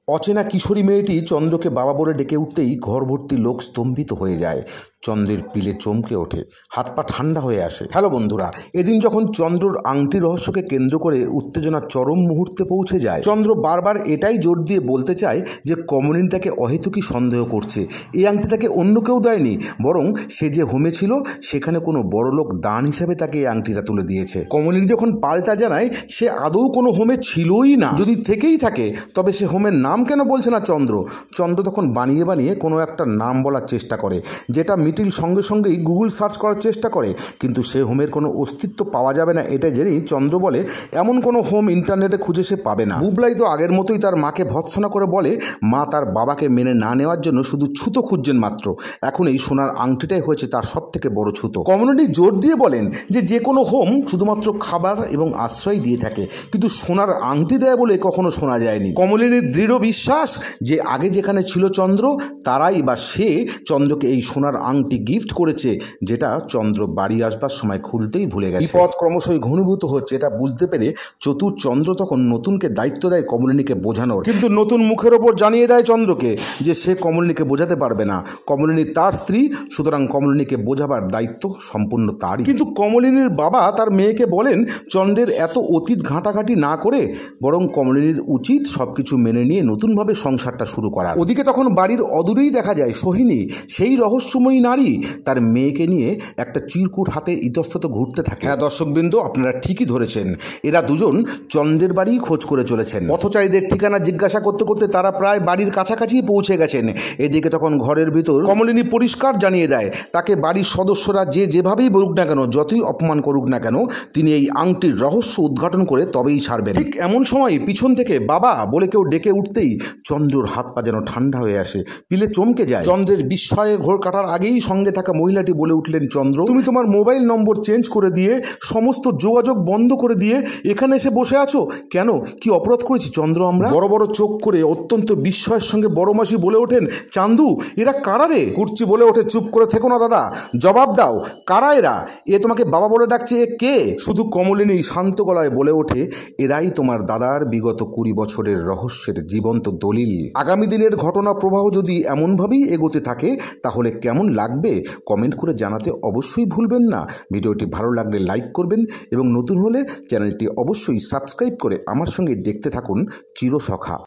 অচেনা কিশোরী মেয়েটি চন্দ্রকে বাবা বলে ডেকে উঠতেই ঘরভর্তি লোক স্তম্ভিত হয়ে যায়। চন্দ্রের পিলে চমকে ওঠে, হাত পা ঠান্ডা হয়ে আসে। হ্যালো বন্ধুরা, এদিন যখন চন্দ্রর আংটি রহস্যকে কেন্দ্র করে উত্তেজনা চরম মুহূর্তে পৌঁছে যায়, চন্দ্র বারবার এটাই জোর দিয়ে বলতে চায় যে কমলিনী তাকে অহেতুকই সন্দেহ করছে। এই আংটি তাকে অন্য কেউ দেয়নি, বরং সে যে হোমে ছিল সেখানে কোনো বড়লোক দান হিসাবে তাকে এই আংটিটা তুলে দিয়েছে। কমলিনী যখন পাল্টা জানায় সে আদৌ কোনো হোমে ছিলই না, যদি থেকেই থাকে তবে সে হোমের নাম কেন বলছে না চন্দ্র। চন্দ্র তখন বানিয়ে বানিয়ে কোনো একটা নাম বলার চেষ্টা করে, যেটা মিটিল সঙ্গে সঙ্গেই গুগল সার্চ করার চেষ্টা করে, কিন্তু সে হোমের কোনো অস্তিত্ব পাওয়া যাবে না। এটা জেনেই চন্দ্র বলে এমন কোনো হোম ইন্টারনেটে খুঁজে সে পাবে না। বুবলাই তো আগের মতোই তার মাকে ভৎসনা করে বলে মা তার বাবাকে মেনে না নেওয়ার জন্য শুধু ছুতো খুঁজছেন মাত্র। এখন এই সোনার আংটিটাই হয়েছে তার সব থেকে বড় ছুতো। কমলিনী জোর দিয়ে বলেন যে কোনো হোম শুধুমাত্র খাবার এবং আশ্রয় দিয়ে থাকে, কিন্তু সোনার আংটি দেয় বলে কখনো শোনা যায়নি। কমলিনীর দৃঢ় বিশ্বাস যে আগে যেখানে ছিল চন্দ্র তারাই বা সে চন্দ্রকে এই সোনার আংটি গিফট করেছে, যেটা চন্দ্র বাড়ি আসবার সময় খুলতেই ভুলে গেছে। বিপদ ক্রমশই ঘনীভূত হচ্ছে, এটা বুঝতে পেরে চতুর চন্দ্র তখন নতুনকে দায়িত্ব দেয় কমলিনীকে বোঝানোর, কিন্তু নতুন মুখের ওপর জানিয়ে দেয় চন্দ্রকে যে সে কমলিনীকে বোঝাতে পারবে না। কমলিনী তার স্ত্রী, সুতরাং কমলিনীকে বোঝাবার দায়িত্ব সম্পূর্ণ তারই। কিন্তু কমলিনীর বাবা তার মেয়েকে বলেন চন্দ্রের এত অতীত ঘাঁটাঘাঁটি না করে বরং কমলিনীর উচিত সবকিছু মেনে নিয়ে নতুনভাবে সংসারটা শুরু করা। ওদিকে তখন বাড়ির অদূরেই দেখা যায় সোহিনী, সেই রহস্যময়ী নারী তার মেয়েকে নিয়ে একটা চিরকুট হাতে ইতস্তত ঘুরতে থাকে। হ্যাঁ দর্শকবৃন্দ, আপনারা ঠিকই ধরেছেন, এরা দুজন চন্দ্রের বাড়ি খোঁজ করে চলেছেন। পথচারীদের ঠিকানা জিজ্ঞাসা করতে করতে তারা প্রায় বাড়ির কাছাকাছি পৌঁছে গেছেন। এদিকে তখন ঘরের ভিতর কমলিনী পরিষ্কার জানিয়ে দেয় তাকে বাড়ির সদস্যরা যেভাবেই বলুক না কেন, যতই অপমান করুক না কেন, তিনি এই আংটির রহস্য উদ্ঘাটন করে তবেই ছাড়বেন। ঠিক এমন সময় পিছন থেকে বাবা বলে কেউ ডেকে উঠতেই চন্দ্রর হাত পা যেন ঠান্ডা হয়ে আসে, পিলে চমকে যায়। চন্দ্রের বিস্ময়ে ঘোর কাটার আগেই সঙ্গে থাকা মহিলাটি বলে উঠলেন, চন্দ্র তুমি তোমার মোবাইল নম্বর চেঞ্জ করে দিয়ে সমস্ত যোগাযোগ বন্ধ করে দিয়ে এখানে এসে বসে আছো কেন? কি অপরাধ করেছি চন্দ্র আমরা? বড় বড় চোখ করে অত্যন্ত বিস্ময়ের সঙ্গে বড় মাসি বলে ওঠেন, চান্দু এরা কারা রে? কুর্চি বলে ওঠে, চুপ করে থেকো না দাদা, জবাব দাও, কারা এরা? এ তোমাকে বাবা বলে ডাকছে, এ কে? শুধু কমলিনী শান্ত গলায় বলে ওঠে, এরাই তোমার দাদার বিগত 20 বছরের রহস্যের জীবন্ত দলিল। আগামী দিনের ঘটনা প্রবাহ যদি এমনভাবেই এগোতে থাকে তাহলে কেমন লাগবে কমেন্ট করে জানাতে অবশ্যই ভুলবেন না। ভিডিওটি ভালো লাগলে লাইক করবেন এবং নতুন হলে চ্যানেলটি অবশ্যই সাবস্ক্রাইব করে আমার সঙ্গে দেখতে থাকুন চিরসখা।